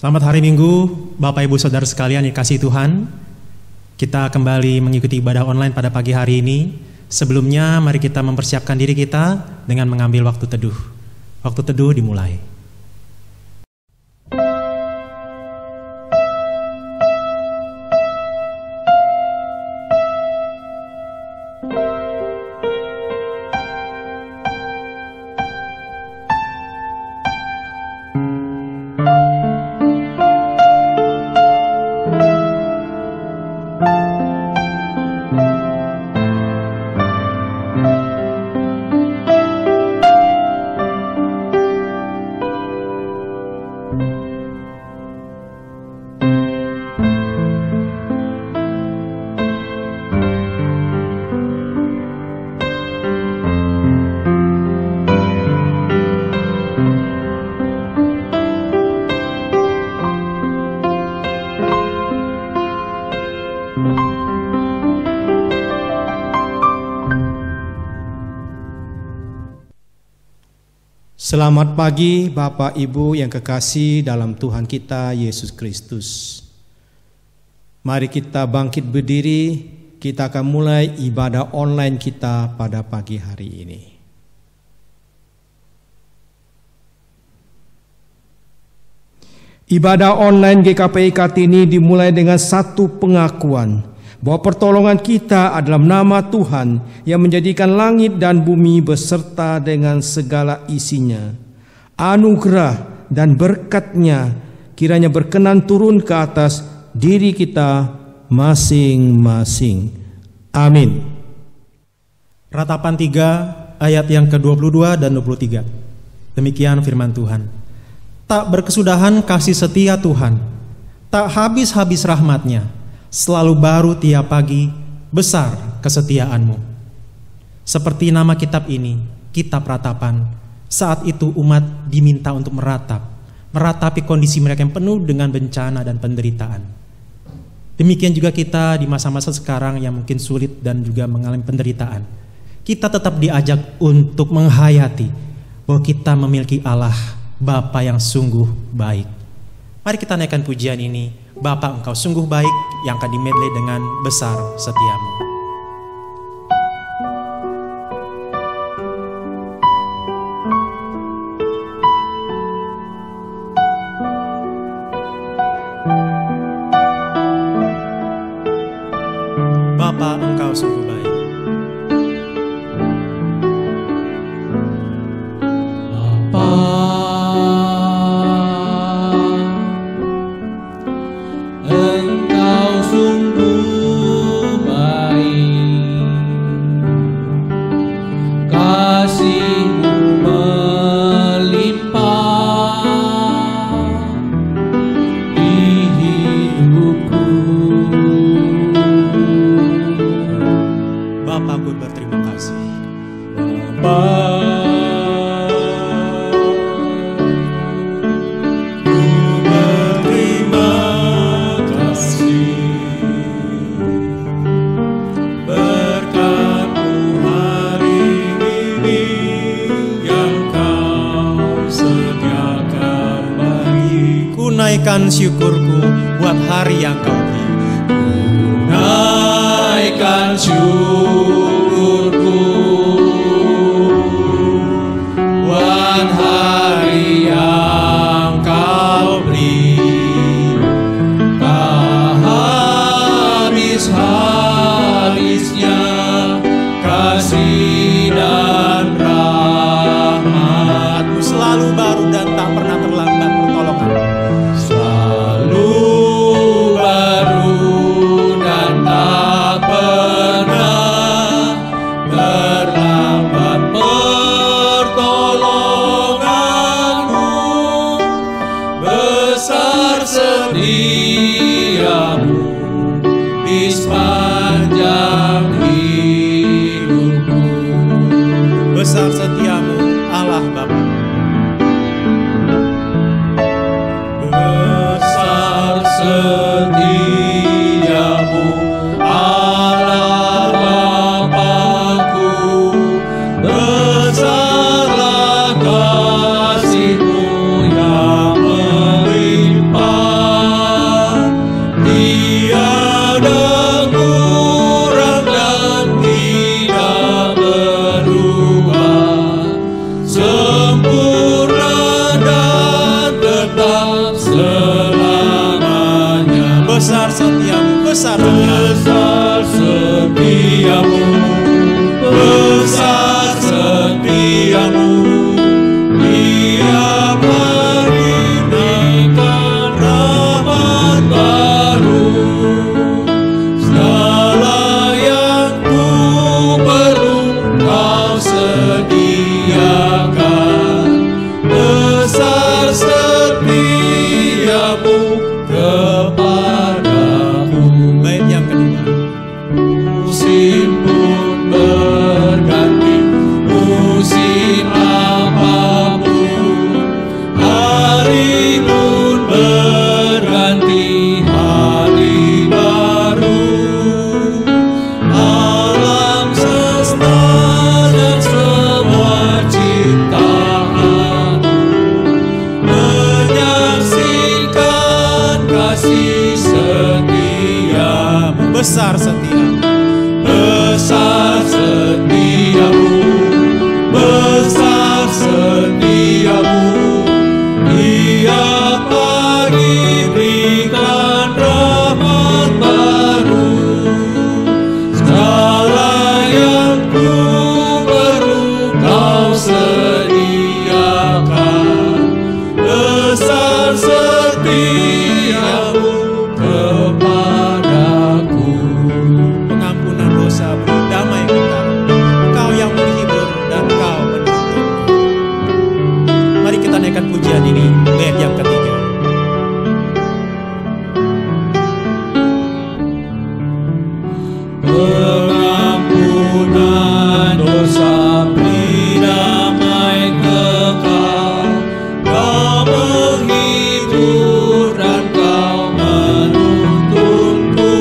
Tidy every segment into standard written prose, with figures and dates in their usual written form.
Selamat hari Minggu, Bapak Ibu Saudara sekalian yang kasih Tuhan. Kita kembali mengikuti ibadah online pada pagi hari ini. Sebelumnya mari kita mempersiapkan diri kita dengan mengambil waktu teduh. Waktu teduh dimulai. Selamat pagi Bapak Ibu yang kekasih dalam Tuhan kita Yesus Kristus. Mari kita bangkit berdiri, kita akan mulai ibadah online kita pada pagi hari ini. Ibadah online GKPI Kartini dimulai dengan satu pengakuan bahwa pertolongan kita adalah nama Tuhan yang menjadikan langit dan bumi beserta dengan segala isinya. Anugerah dan berkat-Nya kiranya berkenan turun ke atas diri kita masing-masing. Amin. Ratapan 3 ayat yang ke-22 dan 23. Demikian firman Tuhan. Tak berkesudahan kasih setia Tuhan, tak habis-habis rahmat-Nya. Selalu baru tiap pagi, besar kesetiaan-Mu. Seperti nama kitab ini, kitab ratapan. Saat itu umat diminta untuk meratapi kondisi mereka yang penuh dengan bencana dan penderitaan. Demikian juga kita di masa-masa sekarang yang mungkin sulit dan juga mengalami penderitaan. Kita tetap diajak untuk menghayati bahwa kita memiliki Allah, Bapa yang sungguh baik. Mari kita naikkan pujian ini. Bapa, Engkau sungguh baik, yang akan dimedley dengan besar setiamu. Bapa, Engkau sungguh baik. Naikkan syukurku buat hari yang Kau beri. Naikkan syukurku buat hari yang Kau beri. Tak habis-habisnya kasih dan rahmat-Mu, selalu baru dan tak pernah terlambat pertolongan. Setiamu di sepanjang hidupku. Besar setiamu Allah Bapa. Besar setiamu Allah Bapakku. Besarlah kasih-Mu yang melimpah. Besar setiamu, besar setiamu. Tiap hari berikan rahmat baru. Segala yang ku perlu Kau sediakan. Besar setiamu kepadaku. Bait yang kedua. Musim pun berganti, musim apapun. Hari pun berganti, hari baru. Alam semesta dan semua ciptaan menyaksikan kasih setiamu. Besar setiamu. Besar setiamu, besar setiamu. Tiap pagi berikan rahmat baru. Segala yang ku perlu Kau sediakan. Besar setiamu kepadaku. Pengampunan dosa, damai kekal. Kau yang menghibur dan Kau menuntun. Mari kita naikkan pujian ini, bait yang ketiga. Pengampunan dosa, beri damai kekal. Kau menghibur dan Kau menuntunku.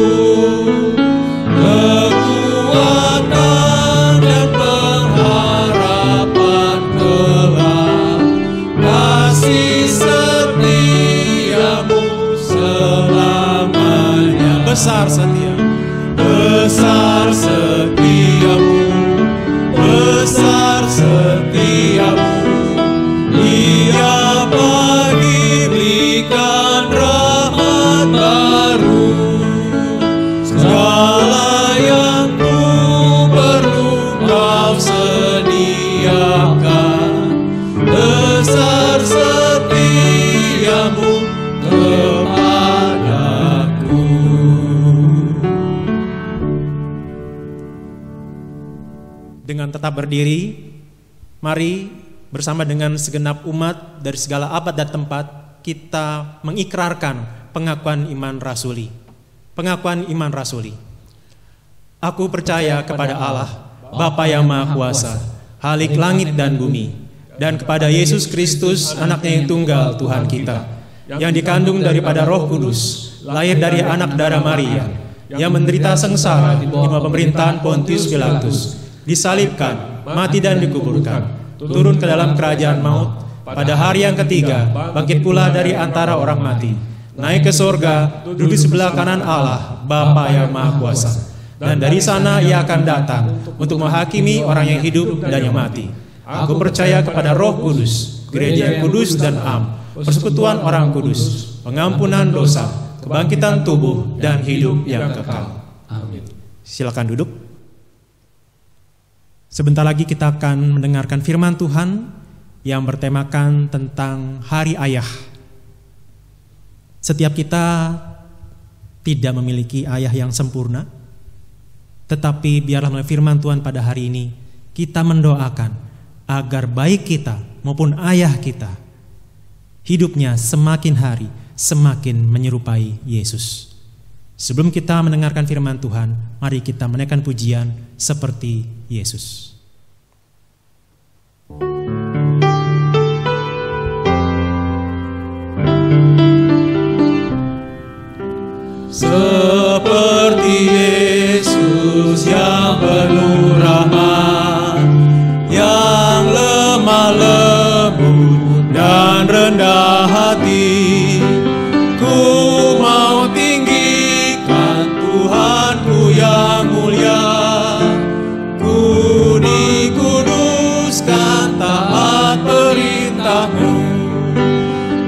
Kekuatan dan pengharapan kelak. Kasih setiamu selamanya. Besar setiamu. Besar setiamu, besar setiamu. Tiap pagi berikan rahmat baru. Segala yang ku perlu Kau sediakan. Besar setiamu kepadaku. Dengan tetap berdiri, mari bersama dengan segenap umat dari segala abad dan tempat kita mengikrarkan pengakuan iman rasuli. Pengakuan iman rasuli. Aku percaya kepada Allah, Bapa yang Maha Kuasa, Halik langit dan bumi, dan kepada Yesus Kristus, anaknya yang tunggal Tuhan kita, yang dikandung daripada Roh Kudus, lahir dari anak darah Maria, yang menderita sengsara di bawah pemerintahan Pontius Pilatus, disalibkan, mati dan dikuburkan, turun ke dalam kerajaan maut, pada hari yang ketiga bangkit pula dari antara orang mati, naik ke sorga, duduk sebelah kanan Allah, Bapa yang Maha Kuasa, dan dari sana Ia akan datang untuk menghakimi orang yang hidup dan yang mati. Aku percaya kepada Roh Kudus, gereja yang kudus dan am, persekutuan orang kudus, pengampunan dosa, kebangkitan tubuh dan hidup yang kekal. Amin. Silakan duduk. Sebentar lagi kita akan mendengarkan firman Tuhan yang bertemakan tentang Hari Ayah. Setiap kita tidak memiliki ayah yang sempurna, tetapi biarlah melalui firman Tuhan pada hari ini kita mendoakan agar baik kita maupun ayah kita hidupnya semakin hari semakin menyerupai Yesus. Sebelum kita mendengarkan firman Tuhan, mari kita menaikkan pujian seperti Yesus. Seperti Yesus yang penuh rahmat, yang lemah lembut dan rendah hati, ku mau tinggikan Tuhanku yang mulia. Ku dikuduskan taat perintah-Mu,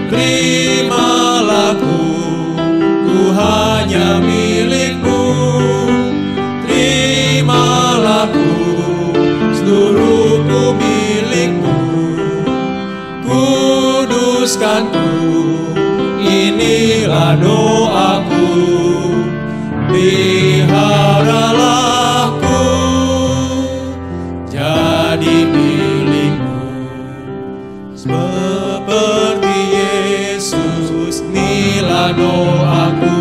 terimalah ku hanya milik-Mu. Kuduskanku, inilah doaku. Peliharalah ku jadi milikmu, seperti Yesus. Inilah doaku,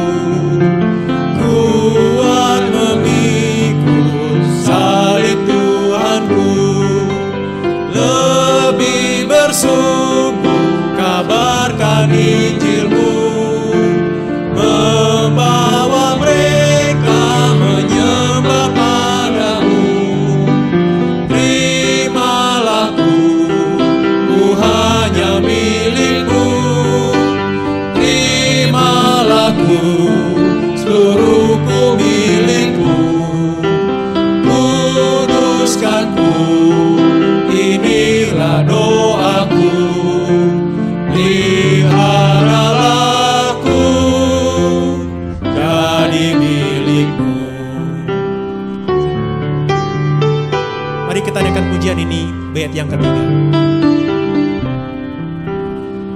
kuat memikul salib Tuhanku, lebih bersungguh kabarkan Injilmu, membawa mereka menyembah padamu. Terimalah ku hanya milikmu. Terimalah ku, seluruhku milikmu. Kuduskanku, inilah doaku. Peliharalah ku jadi milikmu. Mari kita naikkan pujian ini, bait yang ketiga.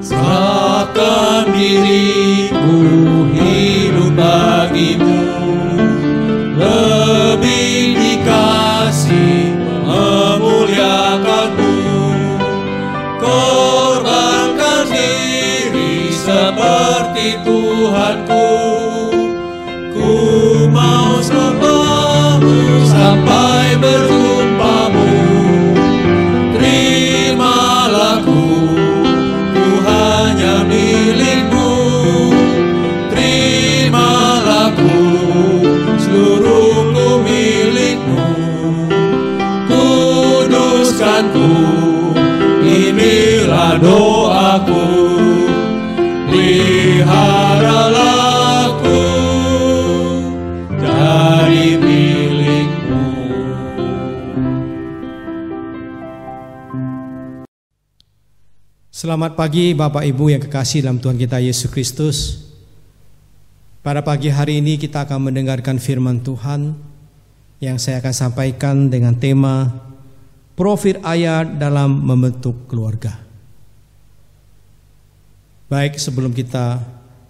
Serahkan diriku hidup bagimu, lebih dikasih memuliakanmu. Korbankan diri seperti Tuhanku, ku mau sembahmu sampai berjumpamu. Terimalah ku hanya milikmu. Terimalah ku, seluruhku milikmu. Kuduskanku, inilah doaku. Peliharalah ku jadi milikmu. Selamat pagi Bapak Ibu yang kekasih dalam Tuhan kita Yesus Kristus. Pada pagi hari ini kita akan mendengarkan firman Tuhan yang saya akan sampaikan dengan tema profil ayah dalam membentuk keluarga. Baik, sebelum kita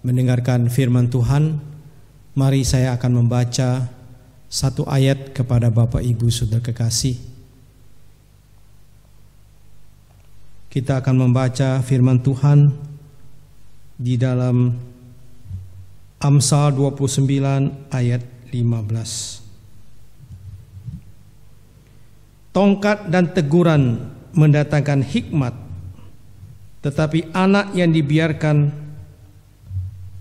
mendengarkan firman Tuhan, mari saya akan membaca satu ayat kepada Bapak Ibu Saudara kekasih. Kita akan membaca firman Tuhan di dalam Amsal 29 ayat 15. Tongkat dan teguran mendatangkan hikmat, tetapi anak yang dibiarkan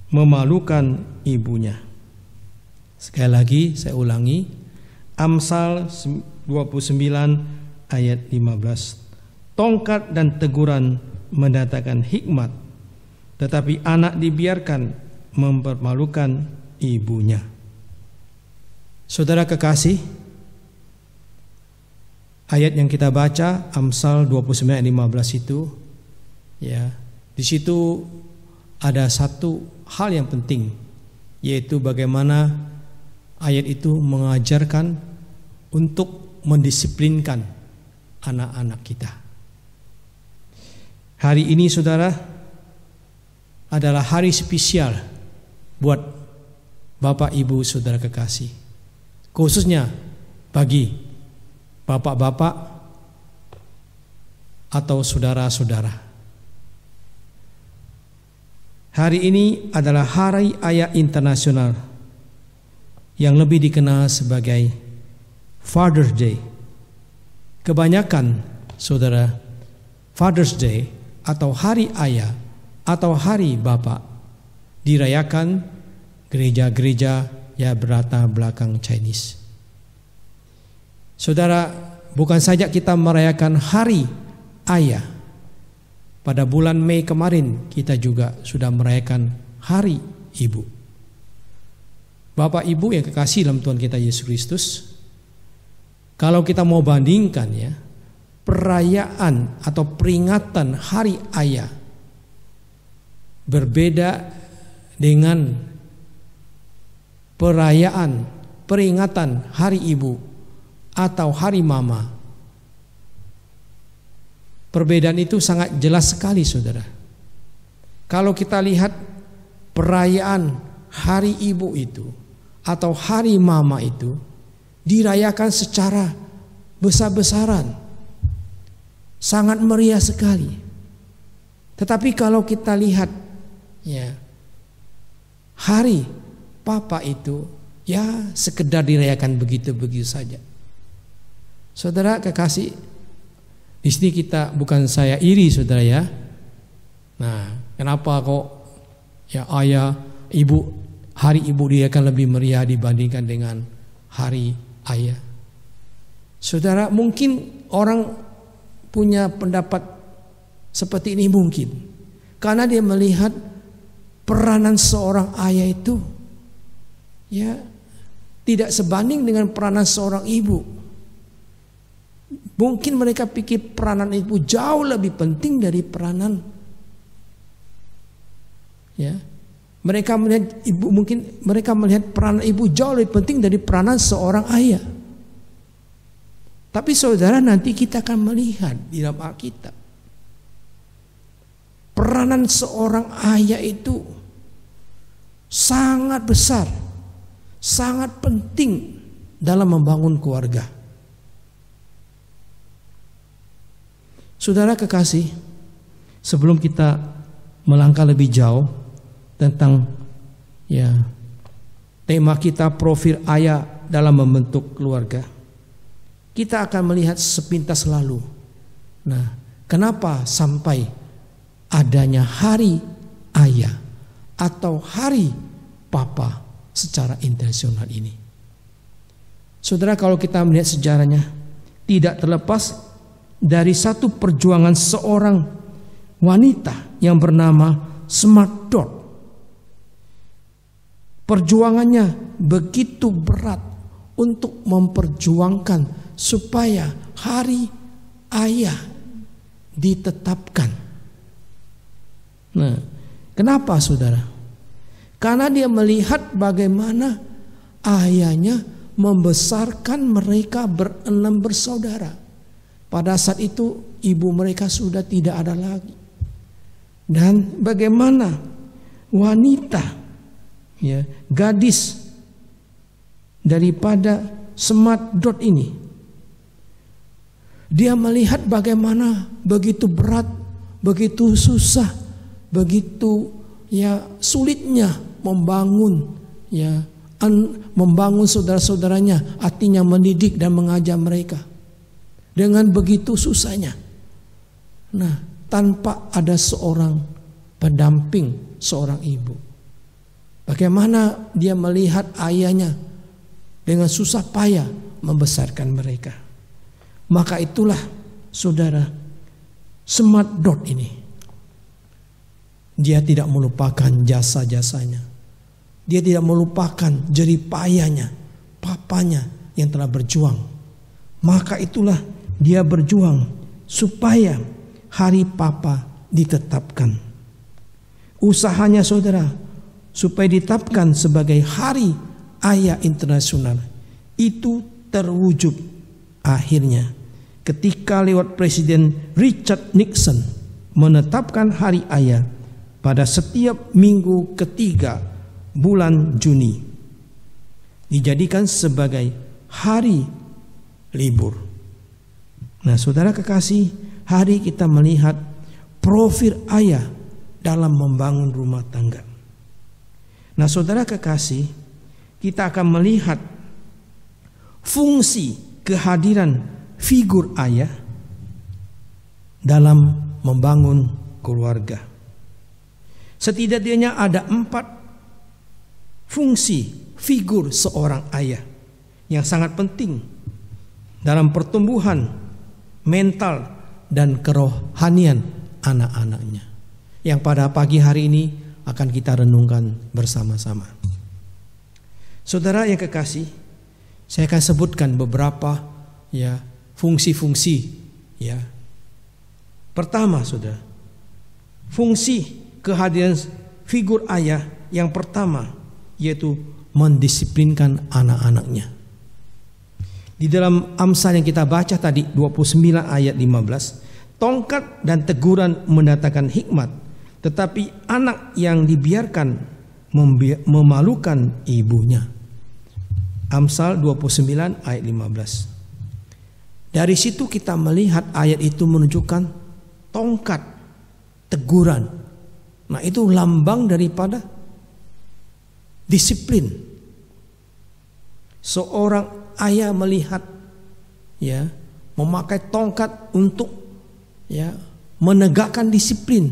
memalukan ibunya. Sekali lagi saya ulangi, Amsal 29 ayat 15. Tongkat dan teguran mendatangkan hikmat, tetapi anak dibiarkan mempermalukan ibunya. Saudara kekasih, ayat yang kita baca Amsal 29 ayat 15 itu, ya, di situ ada satu hal yang penting, yaitu bagaimana ayat itu mengajarkan untuk mendisiplinkan anak-anak kita. Hari ini saudara adalah hari spesial buat Bapak Ibu Saudara kekasih, khususnya bagi bapak-bapak atau saudara-saudara. Hari ini adalah Hari Ayah Internasional yang lebih dikenal sebagai Father's Day. Kebanyakan saudara, Father's Day atau Hari Ayah atau Hari Bapak dirayakan gereja-gereja yang berlatar belakang Chinese. Saudara, bukan saja kita merayakan Hari Ayah. Pada bulan Mei kemarin kita juga sudah merayakan Hari Ibu. Bapak Ibu yang kekasih dalam Tuhan kita Yesus Kristus, kalau kita mau bandingkan ya, perayaan atau peringatan Hari Ayah berbeda dengan perayaan peringatan Hari Ibu atau Hari Mama. Perbedaan itu sangat jelas sekali saudara. Kalau kita lihat perayaan hari ibu itu atau hari mama itu dirayakan secara besar-besaran, sangat meriah sekali. Tetapi kalau kita lihat ya hari papa itu ya sekedar dirayakan begitu-begitu saja. Saudara kekasih, di sini kita, bukan saya iri saudara ya. Nah, kenapa kok ya ayah, ibu, hari ibu dirayakan lebih meriah dibandingkan dengan hari ayah? Saudara, mungkin orang punya pendapat seperti ini mungkin karena dia melihat peranan seorang ayah itu ya tidak sebanding dengan peranan seorang ibu. Mungkin mereka pikir peranan ibu jauh lebih penting dari peranan ya. Mereka melihat ibu, mungkin mereka melihat peranan ibu jauh lebih penting dari peranan seorang ayah. Tapi saudara, nanti kita akan melihat di dalam Alkitab peranan seorang ayah itu sangat besar, sangat penting dalam membangun keluarga. Saudara kekasih, sebelum kita melangkah lebih jauh tentang ya tema kita profil ayah dalam membentuk keluarga, kita akan melihat sepintas lalu. Nah, kenapa sampai adanya hari ayah atau hari papa secara internasional ini? Saudara, kalau kita melihat sejarahnya, tidak terlepas dari satu perjuangan seorang wanita yang bernama Smart Dot. Perjuangannya begitu berat untuk memperjuangkan supaya hari ayah ditetapkan. Nah, kenapa saudara? Karena dia melihat bagaimana ayahnya membesarkan mereka berenam bersaudara. Pada saat itu ibu mereka sudah tidak ada lagi. Dan bagaimana wanita ya, gadis daripada Smart Dot ini, dia melihat bagaimana begitu berat, begitu susah, begitu ya sulitnya membangun ya membangun saudara-saudaranya, artinya mendidik dan mengajar mereka. Dengan begitu susahnya. Nah, tanpa ada seorang pendamping, seorang ibu. Bagaimana dia melihat ayahnya dengan susah payah membesarkan mereka. Maka itulah saudara, Smart Dot ini, dia tidak melupakan jasa-jasanya. Dia tidak melupakan jerih payahnya papanya yang telah berjuang. Maka itulah dia berjuang supaya hari papa ditetapkan. Usahanya saudara supaya ditetapkan sebagai hari ayah internasional itu terwujud akhirnya ketika lewat Presiden Richard Nixon menetapkan hari ayah pada setiap minggu ketiga bulan Juni, dijadikan sebagai hari libur. Nah, saudara kekasih, hari kita melihat profil ayah dalam membangun rumah tangga. Nah, saudara kekasih, kita akan melihat fungsi kehadiran figur ayah dalam membangun keluarga. Setidaknya ada 4 fungsi figur seorang ayah yang sangat penting dalam pertumbuhan mental dan kerohanian anak-anaknya, yang pada pagi hari ini akan kita renungkan bersama-sama. Saudara yang kekasih, saya akan sebutkan beberapa ya fungsi-fungsi ya. Pertama, saudara, fungsi kehadiran figur ayah yang pertama yaitu mendisiplinkan anak-anaknya. Di dalam Amsal yang kita baca tadi 29 ayat 15, tongkat dan teguran mendatangkan hikmat, tetapi anak yang dibiarkan memalukan ibunya. Amsal 29 ayat 15. Dari situ kita melihat ayat itu menunjukkan tongkat teguran. Nah, itu lambang daripada disiplin. Seorang ayah melihat ya memakai tongkat untuk ya menegakkan disiplin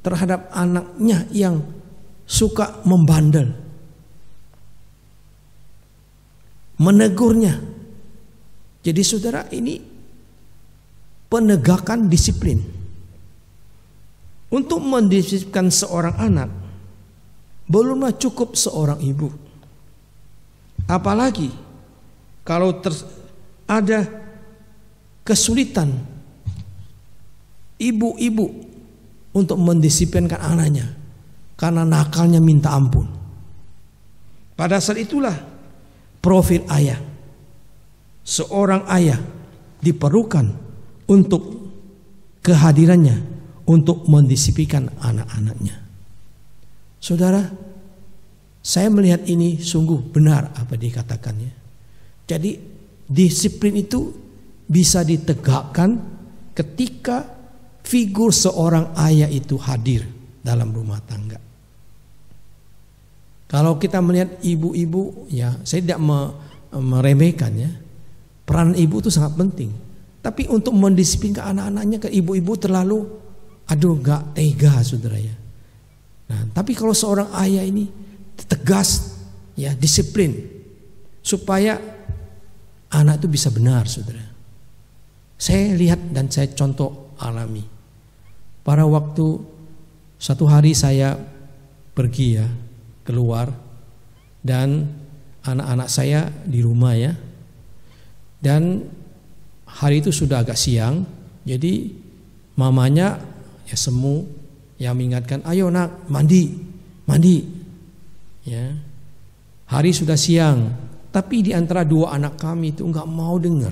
terhadap anaknya yang suka membandel, menegurnya. Jadi saudara, ini penegakan disiplin. Untuk mendisiplinkan seorang anak belumlah cukup seorang ibu. Apalagi kalau ada kesulitan ibu-ibu untuk mendisiplinkan anaknya karena nakalnya minta ampun. Pada saat itulah profil ayah, seorang ayah diperlukan untuk kehadirannya untuk mendisiplinkan anak-anaknya. Saudara, saya melihat ini sungguh benar apa dikatakannya. Jadi disiplin itu bisa ditegakkan ketika figur seorang ayah itu hadir dalam rumah tangga. Kalau kita melihat ibu-ibu, ya saya tidak meremehkan ya, peran ibu itu sangat penting. Tapi untuk mendisiplinkan anak-anaknya, ke ibu-ibu terlalu gak tega saudara ya. Nah, tapi kalau seorang ayah ini tegas ya, disiplin supaya anak itu bisa benar saudara. Saya lihat dan saya contoh alami. Pada waktu satu hari saya pergi ya keluar dan anak-anak saya di rumah ya. Dan hari itu sudah agak siang, jadi mamanya ya semu yang mengingatkan, ayo nak mandi. Ya, hari sudah siang, tapi di antara dua anak kami itu enggak mau dengar.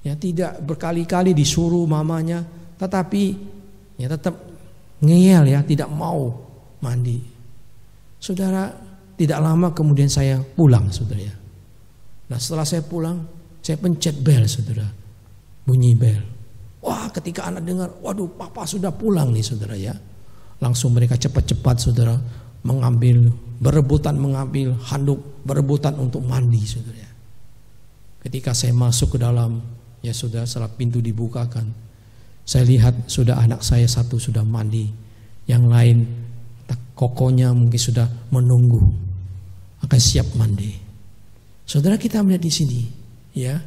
Ya, tidak, berkali-kali disuruh mamanya, tetapi ya tetap ngeyel ya, tidak mau mandi. Saudara, tidak lama kemudian saya pulang saudara ya. Nah, setelah saya pulang, saya pencet bel saudara, bunyi bel. Wah, ketika anak dengar, waduh papa sudah pulang nih saudara ya. Langsung mereka cepat-cepat saudara berebutan mengambil handuk, berebutan untuk mandi saudara ya. Ketika saya masuk ke dalam, ya sudah, setelah pintu dibukakan, saya lihat sudah anak saya satu sudah mandi, yang lain kokonya mungkin sudah menunggu akan siap mandi. Saudara, kita melihat di sini, ya,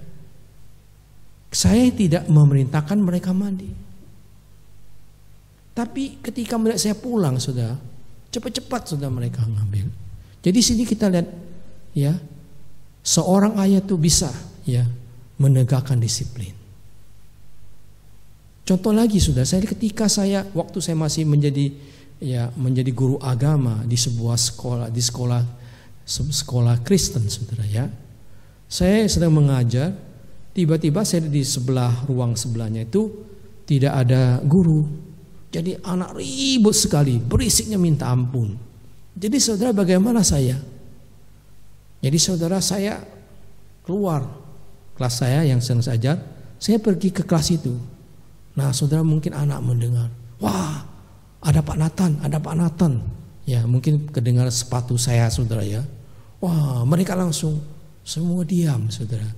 saya tidak memerintahkan mereka mandi, tapi ketika melihat saya pulang, saudara, cepat-cepat sudah mereka ngambil. Jadi sini kita lihat, ya, seorang ayah tuh bisa, ya, menegakkan disiplin. Contoh lagi sudah, ketika waktu saya masih menjadi guru agama di sebuah sekolah, di sekolah Kristen saudara ya. Saya sedang mengajar, tiba-tiba saya di sebelah ruang sebelahnya itu tidak ada guru. Jadi anak ribut sekali, berisiknya minta ampun. Jadi saudara, bagaimana saya? Jadi saudara, saya keluar kelas saya yang sedang saya ajar, saya pergi ke kelas itu. Nah saudara, mungkin anak mendengar, wah ada Pak Nathan. Ya, mungkin kedengar sepatu saya saudara ya. Wah, mereka langsung semua diam saudara.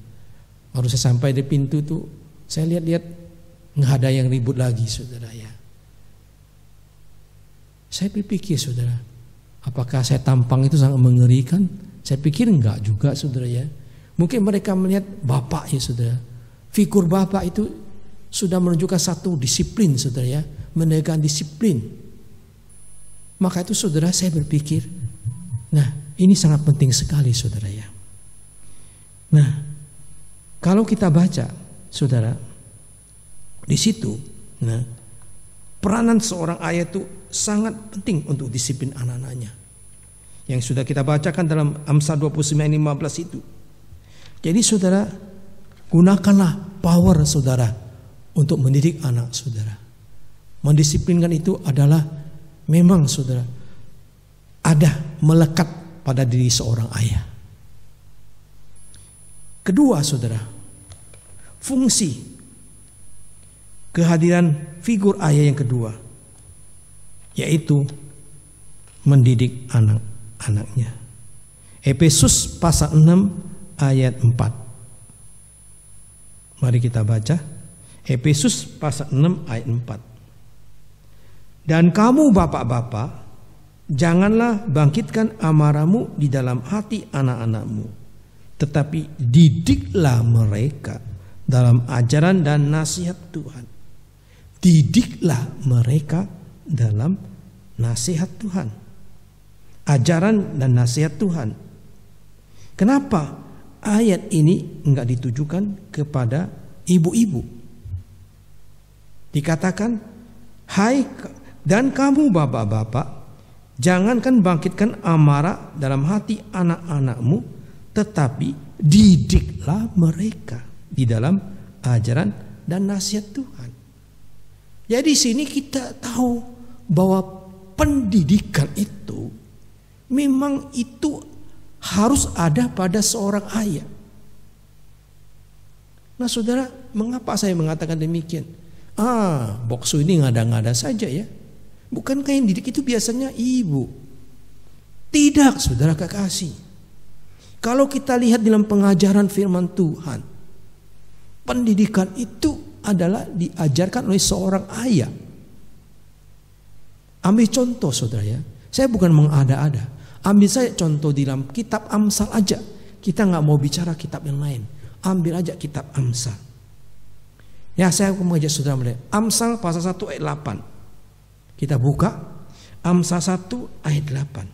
Baru saya sampai di pintu tuh, saya lihat-lihat nggak ada yang ribut lagi saudara ya. Saya berpikir saudara, apakah saya tampang itu sangat mengerikan? Saya pikir enggak juga saudara ya. Mungkin mereka melihat bapak ya saudara. Figur bapak itu sudah menunjukkan satu disiplin saudara ya, menegakkan disiplin. Maka itu saudara, saya berpikir, nah ini sangat penting sekali saudara ya. Nah, kalau kita baca saudara di situ, nah peranan seorang ayah itu sangat penting untuk disiplin anak-anaknya. Yang sudah kita bacakan dalam Amsal 29:15 itu. Jadi saudara, gunakanlah power saudara untuk mendidik anak saudara. Mendisiplinkan itu adalah memang saudara ada melekat pada diri seorang ayah. Kedua saudara, fungsi kehadiran figur ayah yang kedua yaitu mendidik anak-anaknya. Efesus pasal 6 ayat 4. Mari kita baca Efesus pasal 6 ayat 4. Dan kamu bapak-bapak, janganlah bangkitkan amarahmu di dalam hati anak-anakmu, tetapi didiklah mereka dalam ajaran dan nasihat Tuhan. Didiklah mereka dalam nasihat Tuhan. Ajaran dan nasihat Tuhan. Kenapa ayat ini enggak ditujukan kepada ibu-ibu? Dikatakan, hai dan kamu bapak-bapak, jangankan bangkitkan amarah dalam hati anak-anakmu, tetapi didiklah mereka di dalam ajaran dan nasihat Tuhan. Jadi sini kita tahu bahwa pendidikan itu memang itu harus ada pada seorang ayah. Nah saudara, mengapa saya mengatakan demikian? Bokso ini ngada-ngada saja ya. Bukankah yang didik itu biasanya ibu? Tidak saudara kekasih. Kalau kita lihat dalam pengajaran firman Tuhan, pendidikan itu adalah diajarkan oleh seorang ayah. Ambil contoh saudara ya. Saya bukan mengada-ada. Ambil saya contoh di dalam kitab Amsal aja. Kita gak mau bicara kitab yang lain. Ambil aja kitab Amsal. Ya saya mengajak saudara melihat Amsal pasal 1 ayat 8. Kita buka Amsal 1 ayat 8.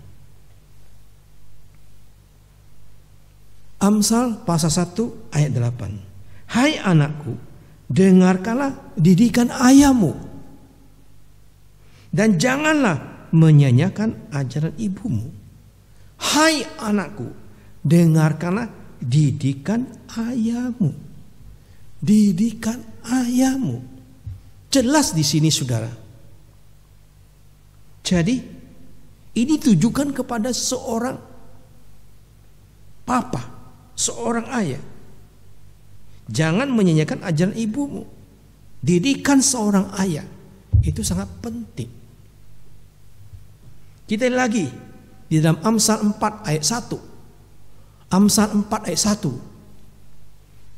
Amsal pasal 1 ayat 8. Hai anakku, dengarkanlah didikan ayahmu, dan janganlah menyanyiakan ajaran ibumu. Hai anakku, dengarkanlah didikan ayahmu. Didikan ayahmu. Jelas di sini saudara. Jadi ini tujukan kepada seorang papa, seorang ayah. Jangan menyanyiakan ajaran ibumu. Didikan seorang ayah itu sangat penting. Kita lagi di dalam Amsal 4 ayat 1. Amsal 4 ayat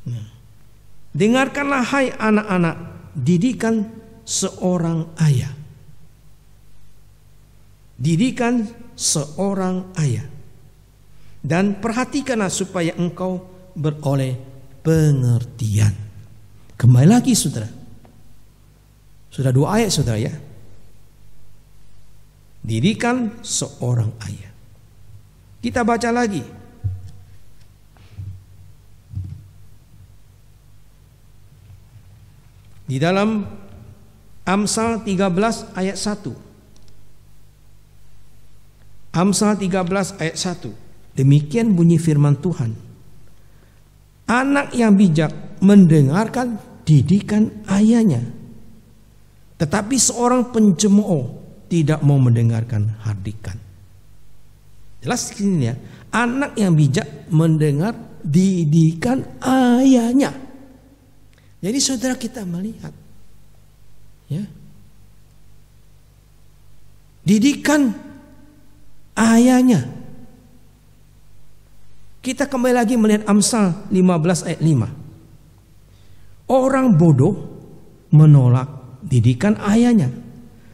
1. Dengarkanlah hai anak-anak didikan seorang ayah. Didikan seorang ayah. Dan perhatikanlah supaya engkau beroleh pengertian. Kembali lagi saudara. Sudah 2 ayat saudara ya. Didikan seorang ayah. Kita baca lagi. Di dalam Amsal 13 ayat 1. Amsal 13 ayat 1. Demikian bunyi firman Tuhan. Anak yang bijak mendengarkan didikan ayahnya, tetapi seorang pencemooh tidak mau mendengarkan hardikan. Jelas ini ya. Anak yang bijak mendengar didikan ayahnya. Jadi saudara kita melihat ya, didikan ayahnya. Kita kembali lagi melihat Amsal 15 ayat 5. Orang bodoh menolak didikan ayahnya,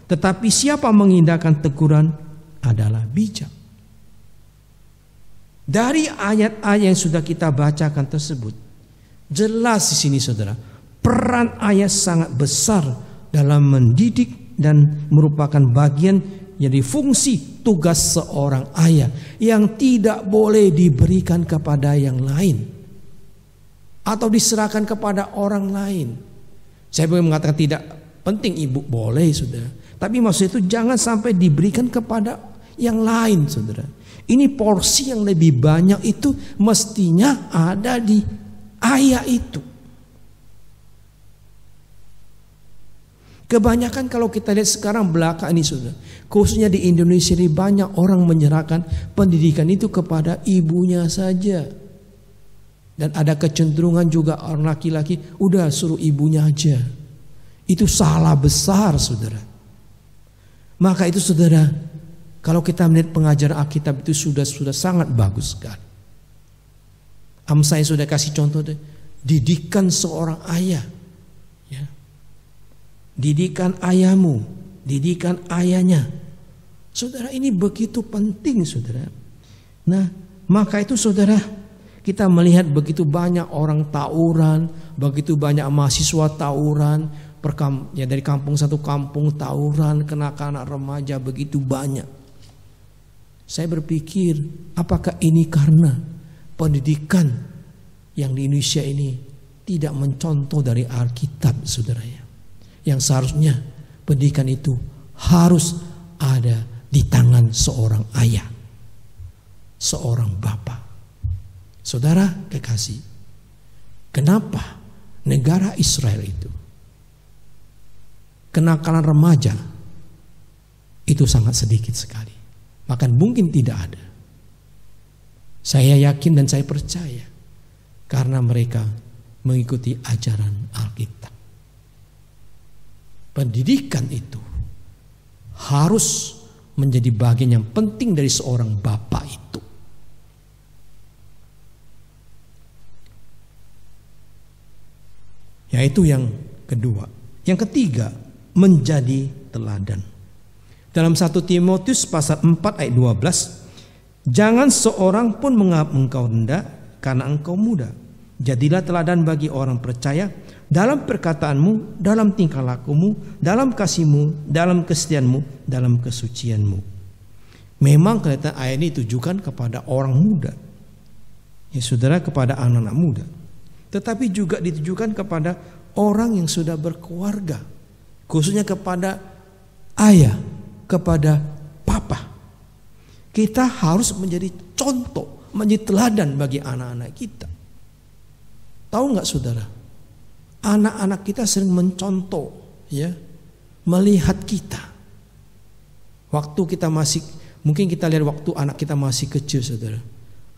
tetapi siapa mengindahkan teguran adalah bijak. Dari ayat-ayat yang sudah kita bacakan tersebut, jelas di sini saudara, peran ayah sangat besar dalam mendidik dan merupakan bagian jadi fungsi tugas seorang ayah yang tidak boleh diberikan kepada yang lain atau diserahkan kepada orang lain. Saya boleh mengatakan tidak penting ibu, boleh saudara, tapi maksud itu jangan sampai diberikan kepada yang lain saudara. Ini porsi yang lebih banyak itu mestinya ada di ayah itu. Kebanyakan kalau kita lihat sekarang belakang ini saudara, khususnya di Indonesia ini banyak orang menyerahkan pendidikan itu kepada ibunya saja. Dan ada kecenderungan juga orang laki-laki udah suruh ibunya aja. Itu salah besar saudara. Maka itu saudara, kalau kita melihat pengajaran Alkitab itu sudah sangat bagus sekali. Saya sudah kasih contoh deh, didikan seorang ayah. Ya. Didikan ayahmu, didikan ayahnya. Saudara, ini begitu penting saudara. Nah, maka itu saudara, kita melihat begitu banyak orang tawuran, begitu banyak mahasiswa tawuran, ya dari kampung satu kampung tawuran, kenakanan remaja begitu banyak. Saya berpikir, apakah ini karena pendidikan yang di Indonesia ini tidak mencontoh dari Alkitab saudara ya? Yang seharusnya pendidikan itu harus ada di tangan seorang ayah, seorang bapak. Saudara kekasih, kenapa negara Israel itu kenakalan remaja itu sangat sedikit sekali, bahkan mungkin tidak ada? Saya yakin dan saya percaya karena mereka mengikuti ajaran Alkitab. Pendidikan itu harus menjadi bagian yang penting dari seorang bapak itu. Yaitu yang kedua. Yang ketiga, menjadi teladan. Dalam 1 Timotius pasal 4 ayat 12, jangan seorang pun menganggap engkau rendah karena engkau muda. Jadilah teladan bagi orang percaya dalam perkataanmu, dalam tingkah lakumu, dalam kasihmu, dalam kesetiaanmu, dalam kesucianmu. Memang kelihatan ayat ini ditujukan kepada orang muda, ya saudara, kepada anak-anak muda. Tetapi juga ditujukan kepada orang yang sudah berkeluarga, khususnya kepada ayah, kepada papa. Kita harus menjadi contoh, menjadi teladan bagi anak-anak kita. Tahu nggak saudara? Anak-anak kita sering mencontoh, ya, melihat kita. Waktu kita masih, mungkin kita lihat waktu anak kita masih kecil, saudara.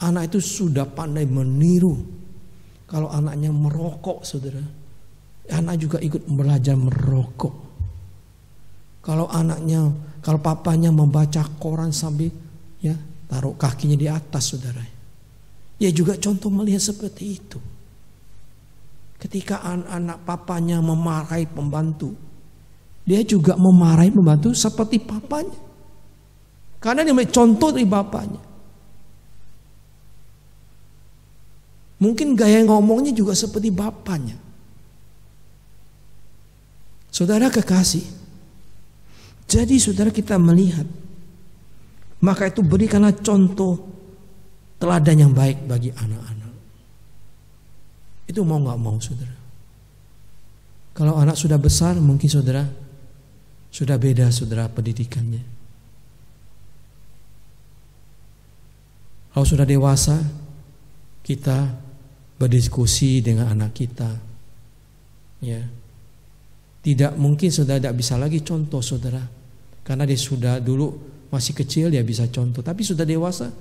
Anak itu sudah pandai meniru. Kalau anaknya merokok, saudara, anak juga ikut belajar merokok. Kalau papanya membaca koran sambil, ya, taruh kakinya di atas, saudara. Ya juga contoh melihat seperti itu. Ketika anak papanya memarahi pembantu, dia juga memarahi pembantu seperti papanya. Karena dia contoh dari bapaknya. Mungkin gaya ngomongnya juga seperti bapaknya. Saudara kekasih, jadi saudara kita melihat, maka itu berikanlah contoh teladan yang baik bagi anak-anak. Itu mau gak mau saudara. Kalau anak sudah besar mungkin saudara sudah beda saudara pendidikannya. Kalau sudah dewasa kita berdiskusi dengan anak kita, ya, tidak mungkin saudara tidak bisa lagi contoh saudara, karena dia sudah dulu masih kecil dia bisa contoh, tapi sudah dewasa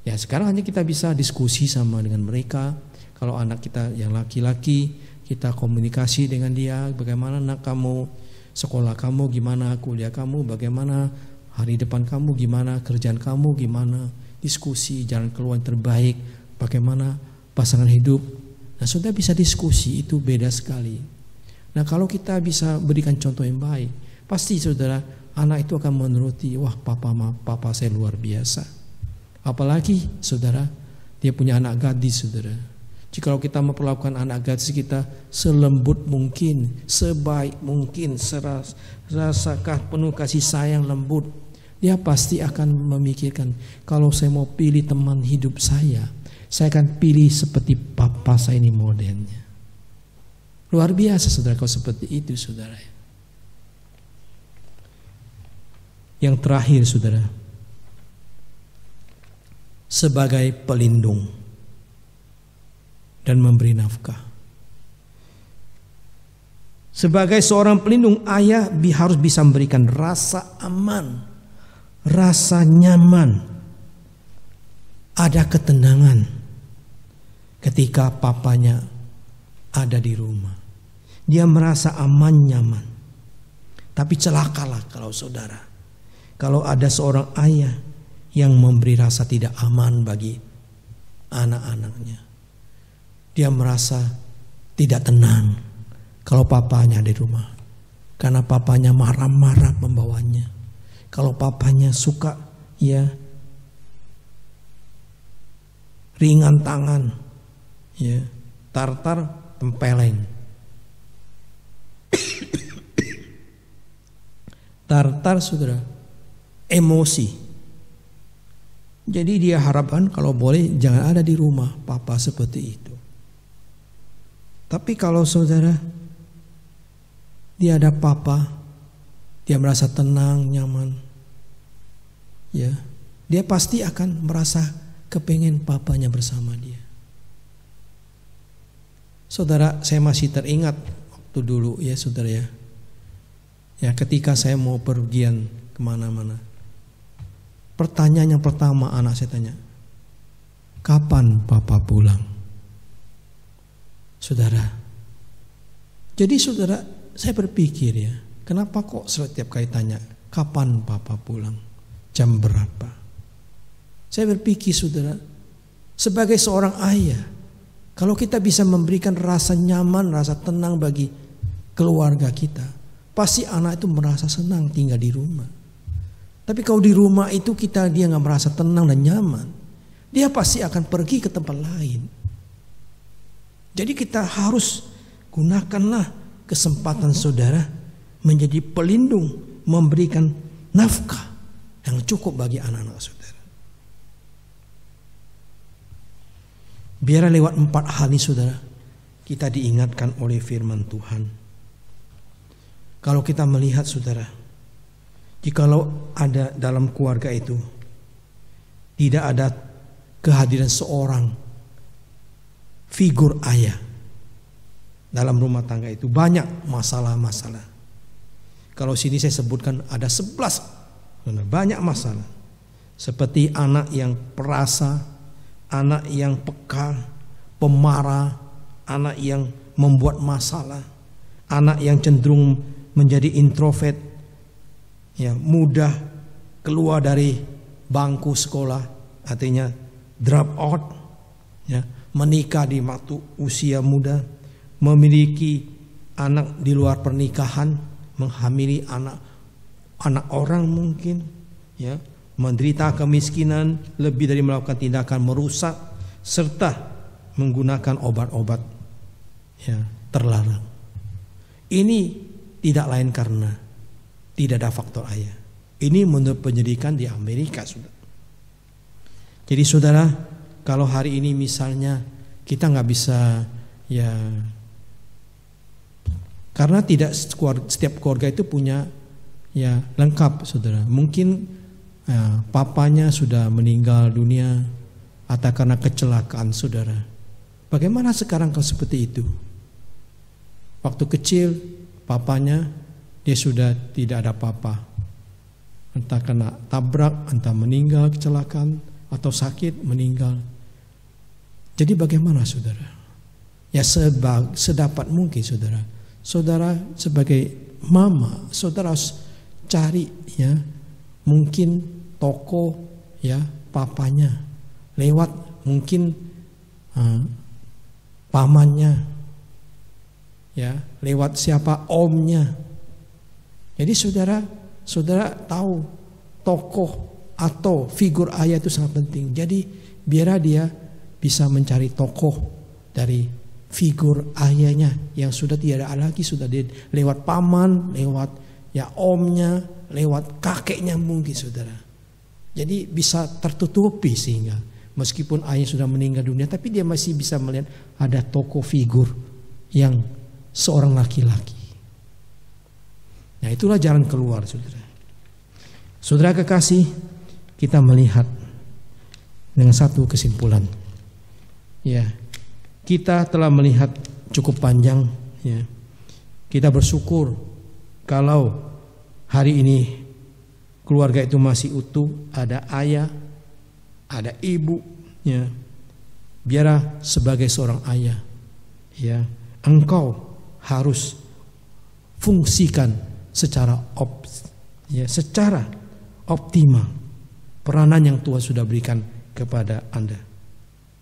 ya sekarang hanya kita bisa diskusi sama dengan mereka. Kalau anak kita yang laki-laki, kita komunikasi dengan dia, bagaimana anak kamu, sekolah kamu gimana, kuliah kamu bagaimana, hari depan kamu gimana, kerjaan kamu gimana, diskusi jalan keluar terbaik, bagaimana pasangan hidup. Nah sudah bisa diskusi, itu beda sekali. Nah kalau kita bisa berikan contoh yang baik, pasti saudara anak itu akan menuruti. Wah papa saya luar biasa. Apalagi saudara dia punya anak gadis saudara. Jikalau kita memperlakukan anak gadis kita selembut mungkin, sebaik mungkin, serasakah penuh kasih sayang lembut, dia pasti akan memikirkan, kalau saya mau pilih teman hidup saya akan pilih seperti papa saya ini modelnya. Luar biasa saudara kalau seperti itu saudara. Yang terakhir saudara, sebagai pelindung dan memberi nafkah. Sebagai seorang pelindung, ayah harus bisa memberikan rasa aman, rasa nyaman, ada ketenangan ketika papanya ada di rumah. Dia merasa aman, nyaman. Tapi celakalah kalau saudara, kalau ada seorang ayah yang memberi rasa tidak aman bagi anak-anaknya. Dia merasa tidak tenang kalau papanya di rumah, karena papanya marah-marah membawanya. Kalau papanya suka ringan tangan, tartar tempeleng, tartar saudara, emosi. Jadi dia harapkan kalau boleh jangan ada di rumah papa seperti itu. Tapi kalau saudara, dia ada papa, dia merasa tenang, nyaman. Dia pasti akan merasa kepengen papanya bersama dia. Saudara, saya masih teringat waktu dulu saudara ya, ketika saya mau pergian kemana-mana. Pertanyaan yang pertama anak saya tanya, kapan papa pulang? Saudara, jadi saudara, saya berpikir kenapa kok setiap kali tanya kapan papa pulang, jam berapa? Saya berpikir saudara, sebagai seorang ayah, kalau kita bisa memberikan rasa nyaman, rasa tenang bagi keluarga kita, pasti anak itu merasa senang tinggal di rumah. Tapi kalau di rumah itu dia nggak merasa tenang dan nyaman, dia pasti akan pergi ke tempat lain. Jadi kita harus gunakanlah kesempatan saudara menjadi pelindung, memberikan nafkah yang cukup bagi anak-anak saudara. Biarlah lewat 4 hal ini saudara, kita diingatkan oleh firman Tuhan. Kalau kita melihat saudara, jikalau ada dalam keluarga itu tidak ada kehadiran seorang figur ayah dalam rumah tangga, itu banyak masalah-masalah. Kalau sini saya sebutkan ada 11, banyak masalah. Seperti anak yang perasa, anak yang peka, pemarah, anak yang membuat masalah, anak yang cenderung menjadi introvert, mudah keluar dari bangku sekolah, artinya drop out, menikah di waktu usia muda, memiliki anak di luar pernikahan, menghamili anak orang mungkin, menderita kemiskinan, lebih dari melakukan tindakan merusak, serta menggunakan obat-obat terlarang. Ini tidak lain karena tidak ada faktor ayah. Ini menurut penyelidikan di Amerika sudah. Jadi saudara, kalau hari ini misalnya kita nggak bisa karena tidak setiap keluarga itu punya lengkap saudara. Mungkin papanya sudah meninggal dunia atau karena kecelakaan saudara. Bagaimana sekarang kalau seperti itu? Waktu kecil papanya dia sudah tidak ada papa, entah kena tabrak, entah meninggal kecelakaan atau sakit meninggal. Jadi bagaimana saudara? Sedapat mungkin saudara sebagai mama, saudara harus cari mungkin toko papanya, lewat mungkin pamannya, lewat siapa omnya. Jadi saudara tahu tokoh atau figur ayah itu sangat penting. Jadi biar dia bisa mencari tokoh dari figur ayahnya yang sudah tidak ada lagi, sudah lewat paman, lewat omnya, lewat kakeknya mungkin saudara. Jadi bisa tertutupi sehingga meskipun ayah sudah meninggal dunia, tapi dia masih bisa melihat ada tokoh figur yang seorang laki-laki. Nah, itulah jalan keluar saudara. Saudara kekasih, kita melihat dengan satu kesimpulan. Kita telah melihat cukup panjang Kita bersyukur kalau hari ini keluarga itu masih utuh, ada ayah, ada ibu, ya. Biarlah sebagai seorang ayah, ya, engkau harus fungsikan secara optimal peranan yang Tuhan sudah berikan kepada Anda.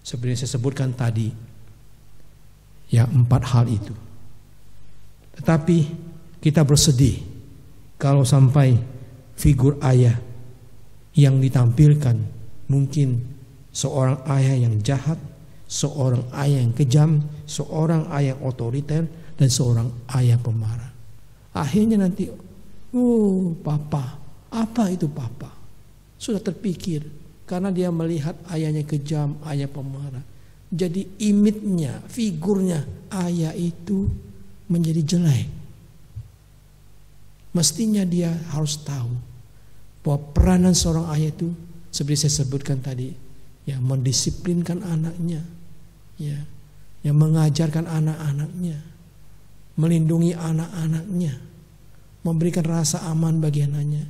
Seperti yang saya sebutkan tadi, ya, 4 hal itu. Tetapi kita bersedih kalau sampai figur ayah yang ditampilkan mungkin seorang ayah yang jahat, seorang ayah yang kejam, seorang ayah yang otoriter, dan seorang ayah pemarah. Akhirnya nanti, papa, apa itu papa? Sudah terpikir karena dia melihat ayahnya kejam, ayah pemarah. Jadi image-nya, figurnya ayah itu menjadi jelek. Mestinya dia harus tahu bahwa peranan seorang ayah itu seperti saya sebutkan tadi, ya, mendisiplinkan anaknya, ya, yang mengajarkan anak-anaknya, melindungi anak-anaknya, memberikan rasa aman bagi anaknya.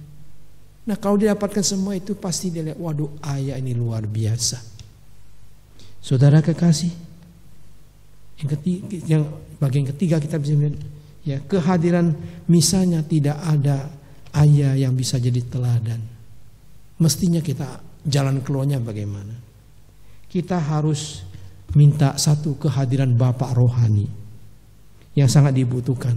Nah, kalau didapatkan semua itu pasti dia lihat, waduh, ayah ini luar biasa. Saudara kekasih, yang bagian ketiga kita bisa melihat, ya, kehadiran misalnya tidak ada ayah yang bisa jadi teladan. Mestinya kita jalan keluarnya bagaimana? Kita harus minta satu kehadiran Bapak rohani yang sangat dibutuhkan.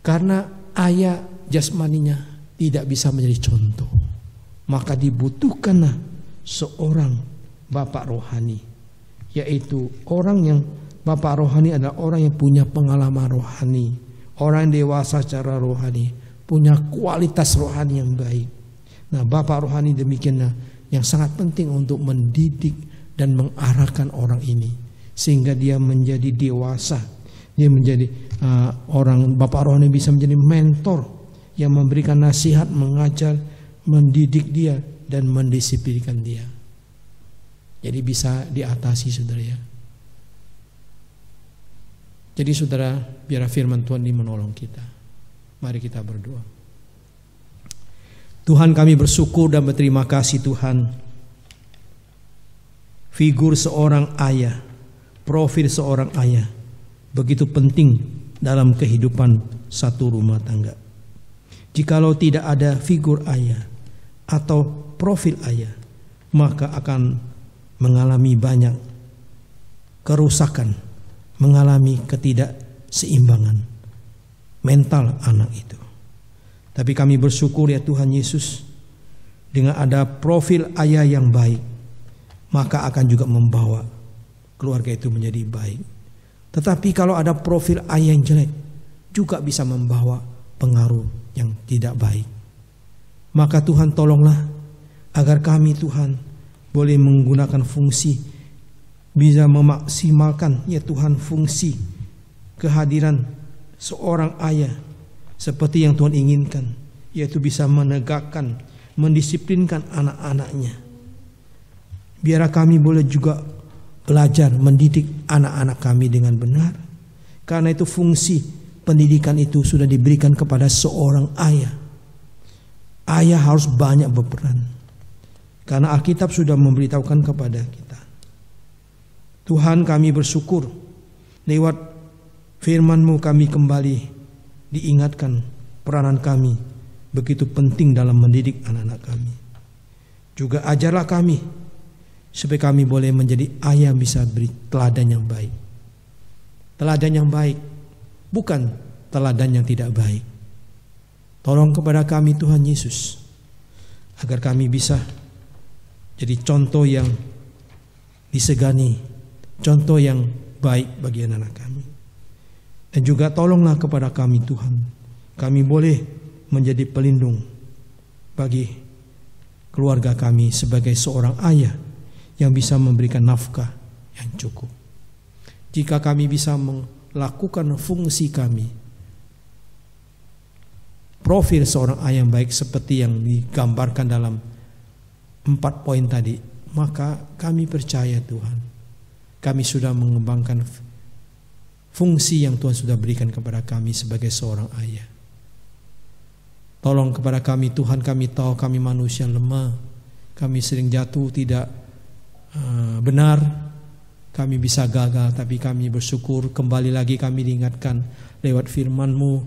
Karena ayah jasmaninya tidak bisa menjadi contoh, maka dibutuhkanlah seorang Bapak rohani, yaitu orang yang Bapak rohani adalah orang yang punya pengalaman rohani, orang yang dewasa secara rohani, punya kualitas rohani yang baik. Nah, Bapak rohani demikianlah yang sangat penting untuk mendidik dan mengarahkan orang ini sehingga dia menjadi dewasa. Dia menjadi orang Bapak rohani bisa menjadi mentor yang memberikan nasihat, mengajar, mendidik dia dan mendisiplinkan dia. Jadi bisa diatasi, saudara, ya. Jadi saudara, biar firman Tuhan ini menolong kita. Mari kita berdoa. Tuhan, kami bersyukur dan berterima kasih, Tuhan. Figur seorang ayah, profil seorang ayah begitu penting dalam kehidupan satu rumah tangga. Jikalau tidak ada figur ayah atau profil ayah, maka akan mengalami banyak kerusakan, mengalami ketidakseimbangan mental anak itu. Tapi kami bersyukur, ya Tuhan Yesus, dengan ada profil ayah yang baik, maka akan juga membawa keluarga itu menjadi baik. Tetapi kalau ada profil ayah yang jelek, juga bisa membawa pengaruh yang tidak baik. Maka Tuhan, tolonglah agar kami, Tuhan, boleh menggunakan fungsi, bisa memaksimalkan, ya Tuhan, fungsi kehadiran seorang ayah seperti yang Tuhan inginkan, yaitu bisa menegakkan, mendisiplinkan anak-anaknya. Biar kami boleh juga belajar mendidik anak-anak kami dengan benar, karena itu fungsi pendidikan itu sudah diberikan kepada seorang ayah. Ayah harus banyak berperan, karena Alkitab sudah memberitahukan kepada kita. Tuhan, kami bersyukur lewat firman-Mu kami kembali diingatkan peranan kami begitu penting dalam mendidik anak-anak kami. Juga ajarlah kami supaya kami boleh menjadi ayah, bisa beri teladan yang baik. Teladan yang baik, bukan teladan yang tidak baik. Tolong kepada kami, Tuhan Yesus, agar kami bisa jadi contoh yang disegani, contoh yang baik bagi anak-anak kami. Dan juga tolonglah kepada kami, Tuhan, kami boleh menjadi pelindung bagi keluarga kami sebagai seorang ayah yang bisa memberikan nafkah yang cukup. Jika kami bisa melakukan fungsi kami, profil seorang ayah yang baik seperti yang digambarkan dalam 4 poin tadi, maka kami percaya, Tuhan, kami sudah mengembangkan fungsi yang Tuhan sudah berikan kepada kami sebagai seorang ayah. Tolong kepada kami Tuhan, kami tahu kami manusia lemah, kami sering jatuh tidak benar, kami bisa gagal, tapi kami bersyukur kembali lagi kami diingatkan lewat firman-Mu,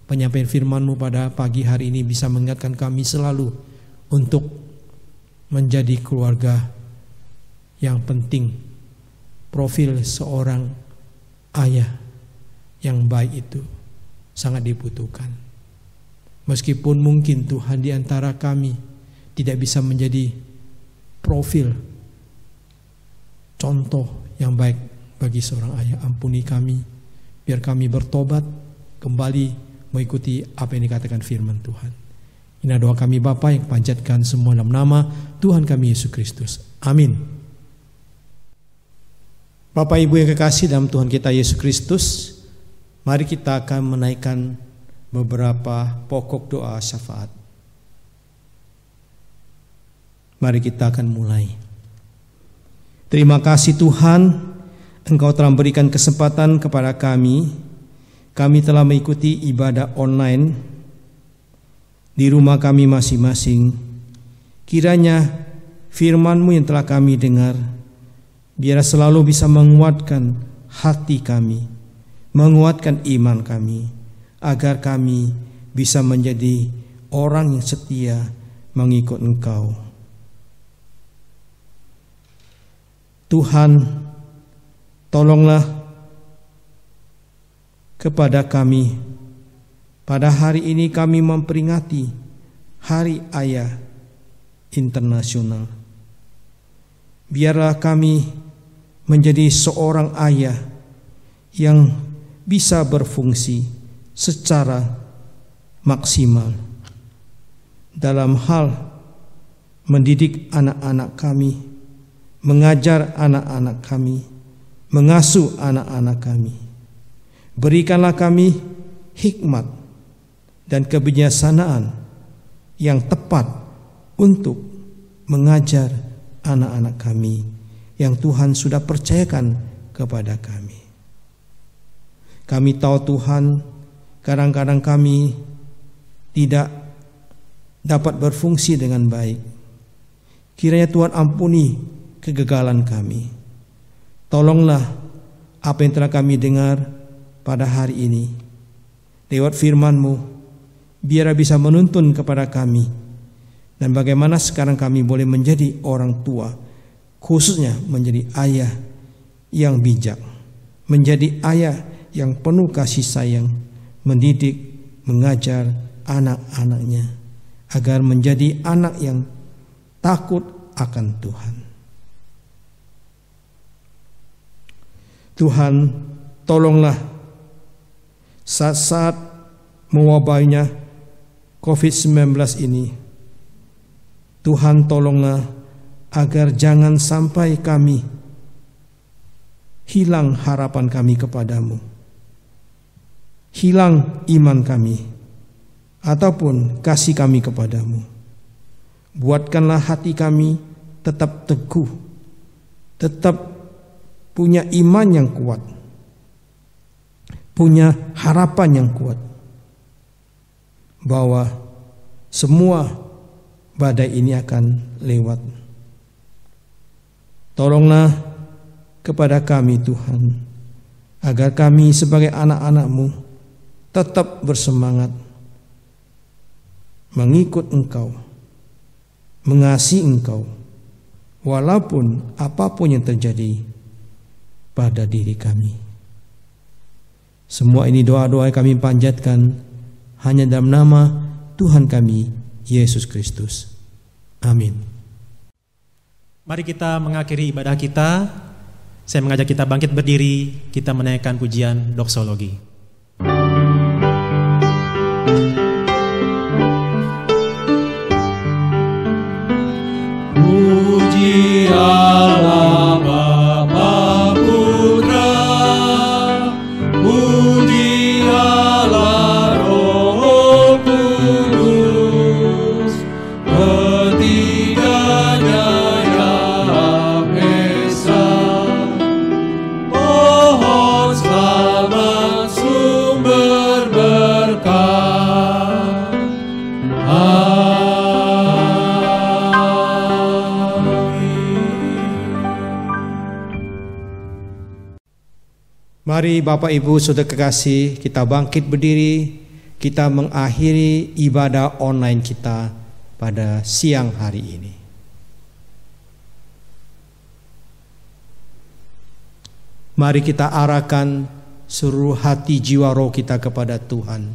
penyampaian firman-Mu pada pagi hari ini bisa mengingatkan kami selalu untuk menjadi keluarga yang penting. Profil seorang ayah yang baik itu sangat dibutuhkan. Meskipun mungkin Tuhan di antara kami tidak bisa menjadi profil contoh yang baik bagi seorang ayah, ampuni kami, biar kami bertobat kembali mengikuti apa yang dikatakan firman Tuhan. Ini doa kami Bapa yang panjatkan semua dalam nama Tuhan kami Yesus Kristus. Amin. Bapak Ibu yang kekasih dalam Tuhan kita Yesus Kristus, mari kita akan menaikkan beberapa pokok doa syafaat. Mari kita akan mulai. Terima kasih Tuhan, Engkau telah memberikan kesempatan kepada kami. Kami telah mengikuti ibadah online di rumah kami masing-masing. Kiranya firman-Mu yang telah kami dengar, biar selalu bisa menguatkan hati kami, menguatkan iman kami, agar kami bisa menjadi orang yang setia mengikut Engkau. Tuhan, tolonglah kepada kami. Pada hari ini kami memperingati Hari Ayah Internasional. Biarlah kami menjadi seorang ayah yang bisa berfungsi secara maksimal dalam hal mendidik anak-anak kami, mengajar anak-anak kami, mengasuh anak-anak kami. Berikanlah kami hikmat dan kebijaksanaan yang tepat untuk mengajar anak-anak kami yang Tuhan sudah percayakan kepada kami. Kami tahu Tuhan, kadang-kadang kami tidak dapat berfungsi dengan baik. Kiranya Tuhan ampuni kegagalan kami. Tolonglah apa yang telah kami dengar pada hari ini lewat firman-Mu, biar bisa menuntun kepada kami dan bagaimana sekarang kami boleh menjadi orang tua, khususnya menjadi ayah yang bijak, menjadi ayah yang penuh kasih sayang, mendidik, mengajar anak-anaknya agar menjadi anak yang takut akan Tuhan. Tuhan, tolonglah saat-saat mewabahnya COVID-19 ini. Tuhan, tolonglah agar jangan sampai kami hilang harapan kami kepadamu, hilang iman kami, ataupun kasih kami kepadamu. Buatkanlah hati kami tetap teguh, tetap punya iman yang kuat, punya harapan yang kuat, bahwa semua badai ini akan lewat. Tolonglah kepada kami Tuhan, agar kami sebagai anak-anak-Mu tetap bersemangat mengikut Engkau, mengasihi Engkau, walaupun apapun yang terjadi pada diri kami. Semua ini doa-doa yang kami panjatkan hanya dalam nama Tuhan kami Yesus Kristus. Amin. Mari kita mengakhiri ibadah kita. Saya mengajak kita bangkit berdiri, kita menaikkan pujian doksologi. Puji Allah Bapa Putra, puji Allah Roh Kudus, ketiganya yang esa. Mohon salam Mari Bapak Ibu Saudara kekasih, kita bangkit berdiri, kita mengakhiri ibadah online kita pada siang hari ini. Mari kita arahkan seluruh hati jiwa roh kita kepada Tuhan.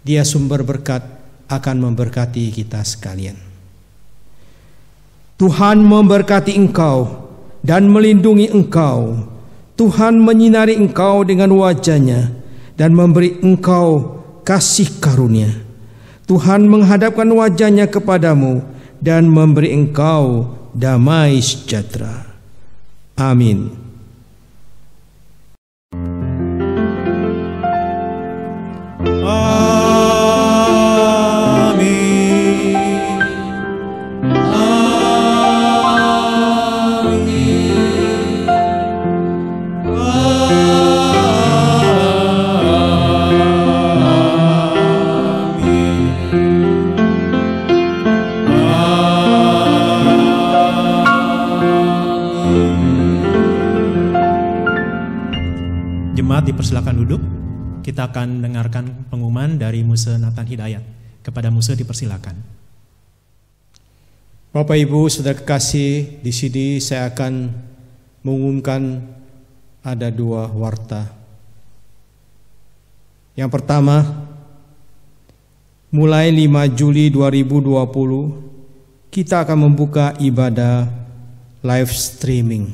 Dia sumber berkat, akan memberkati kita sekalian. Tuhan memberkati engkau dan melindungi engkau. Tuhan menyinari engkau dengan wajah-Nya dan memberi engkau kasih karunia. Tuhan menghadapkan wajah-Nya kepadamu dan memberi engkau damai sejahtera. Amin. Dipersilakan duduk. Kita akan dengarkan pengumuman dari Muse Nathan Hidayat. Kepada Muse dipersilakan. Bapak Ibu Saudara kekasih, di sini saya akan mengumumkan ada 2 warta. Yang pertama, mulai 5 Juli 2020 kita akan membuka ibadah live streaming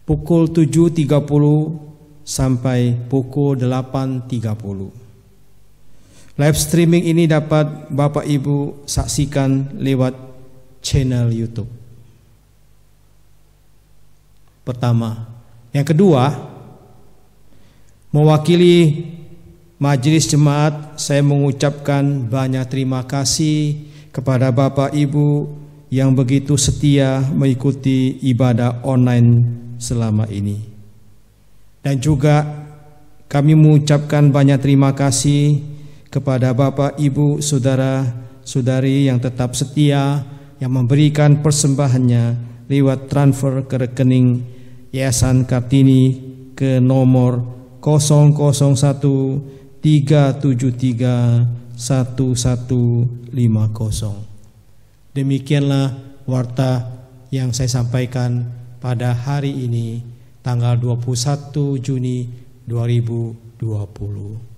pukul 7.30 sampai pukul 8.30. Live streaming ini dapat Bapak Ibu saksikan lewat channel YouTube. Pertama. Yang kedua, mewakili Majelis Jemaat, saya mengucapkan banyak terima kasih kepada Bapak Ibu yang begitu setia mengikuti ibadah online selama ini. Dan juga kami mengucapkan banyak terima kasih kepada Bapak, Ibu, Saudara-saudari yang tetap setia, yang memberikan persembahannya lewat transfer ke rekening Yayasan Kartini ke nomor 001-373-1150. Demikianlah warta yang saya sampaikan pada hari ini, tanggal 21 Juni 2020.